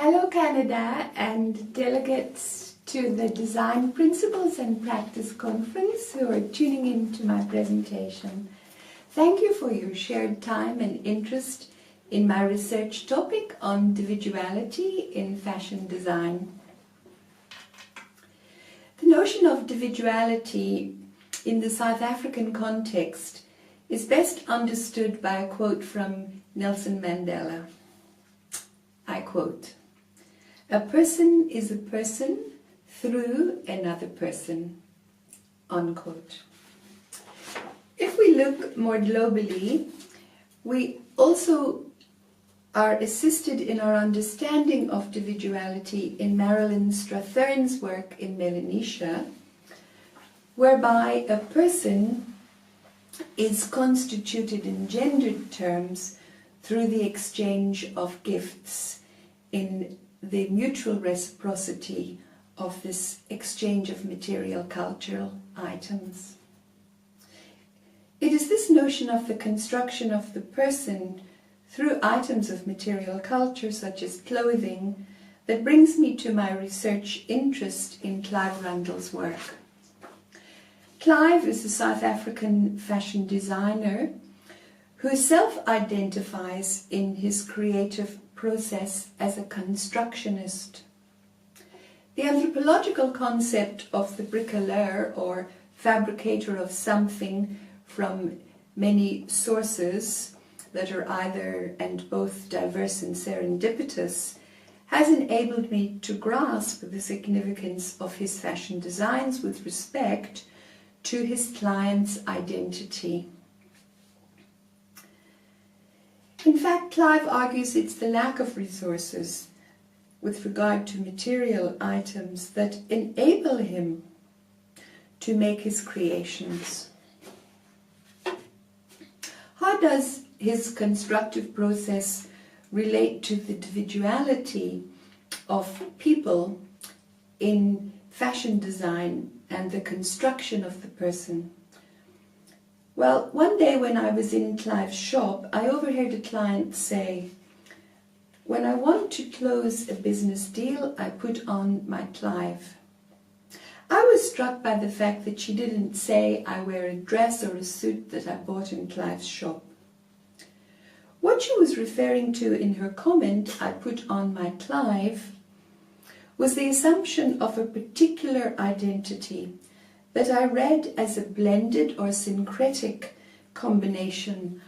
Hello Canada and delegates to the Design Principles and Practice Conference who are tuning in to my presentation. Thank you for your shared time and interest in my research topic on individuality in fashion design. The notion of individuality in the South African context is best understood by a quote from Nelson Mandela. I quote, "A person is a person through another person," unquote. If we look more globally, we also are assisted in our understanding of individuality in Marilyn Strathern's work in Melanesia, whereby a person is constituted in gendered terms through the exchange of gifts in the mutual reciprocity of this exchange of material cultural items. It is this notion of the construction of the person through items of material culture such as clothing that brings me to my research interest in Clive Rundle's work. Clive is a South African fashion designer who self-identifies in his creative process as a constructionist. The anthropological concept of the bricoleur, or fabricator of something from many sources that are either and both diverse and serendipitous, has enabled me to grasp the significance of his fashion designs with respect to his client's identity. In fact, Clive argues it's the lack of resources with regard to material items that enable him to make his creations. How does his constructive process relate to the individuality of people in fashion design and the construction of the person? Well, one day when I was in Clive's shop, I overheard a client say, "When I want to close a business deal, I put on my Clive." I was struck by the fact that she didn't say I wear a dress or a suit that I bought in Clive's shop. What she was referring to in her comment, "I put on my Clive," was the assumption of a particular identity that I read as a blended or syncretic combination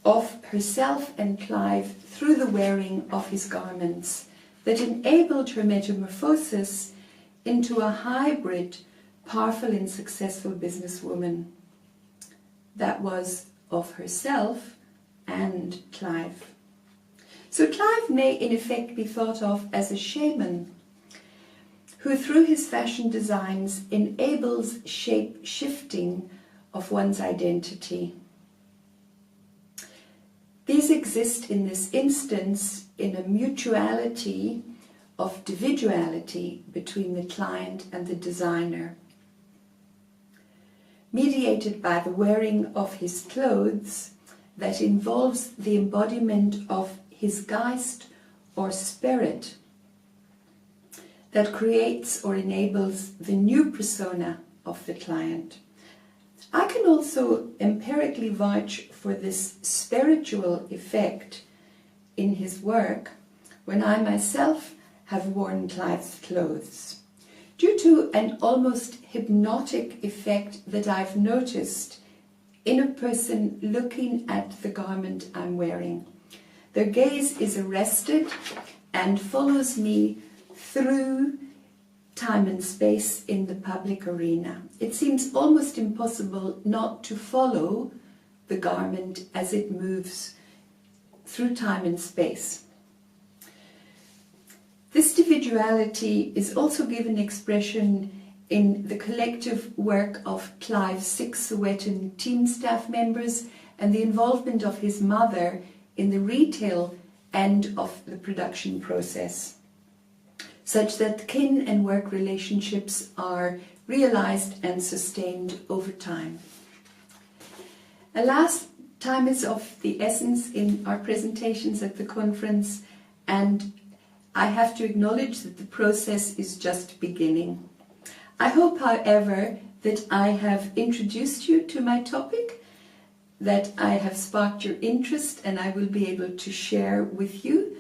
of herself and Clive through the wearing of his garments that enabled her metamorphosis into a hybrid, powerful and successful businesswoman that was of herself and Clive. So Clive may in effect be thought of as a shaman who through his fashion designs enables shape-shifting of one's identity. These exist in this instance in a mutuality of individuality between the client and the designer, mediated by the wearing of his clothes that involves the embodiment of his Geist or spirit that creates or enables the new persona of the client. I can also empirically vouch for this spiritual effect in his work when I myself have worn Clive's clothes, due to an almost hypnotic effect that I've noticed in a person looking at the garment I'm wearing. Their gaze is arrested and follows me through time and space in the public arena. It seems almost impossible not to follow the garment as it moves through time and space. This individuality is also given expression in the collective work of Clive's 6 Sowetan team staff members and the involvement of his mother in the retail end of the production process, such that kin and work relationships are realized and sustained over time. Alas, time is of the essence in our presentations at the conference, and I have to acknowledge that the process is just beginning. I hope, however, that I have introduced you to my topic, that I have sparked your interest, and I will be able to share with you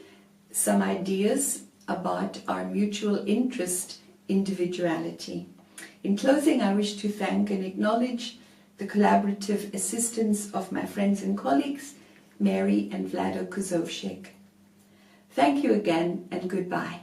some ideas about our mutual interest in individuality. In closing, I wish to thank and acknowledge the collaborative assistance of my friends and colleagues, Mary and Vlado Kozovšek. Thank you again, and goodbye.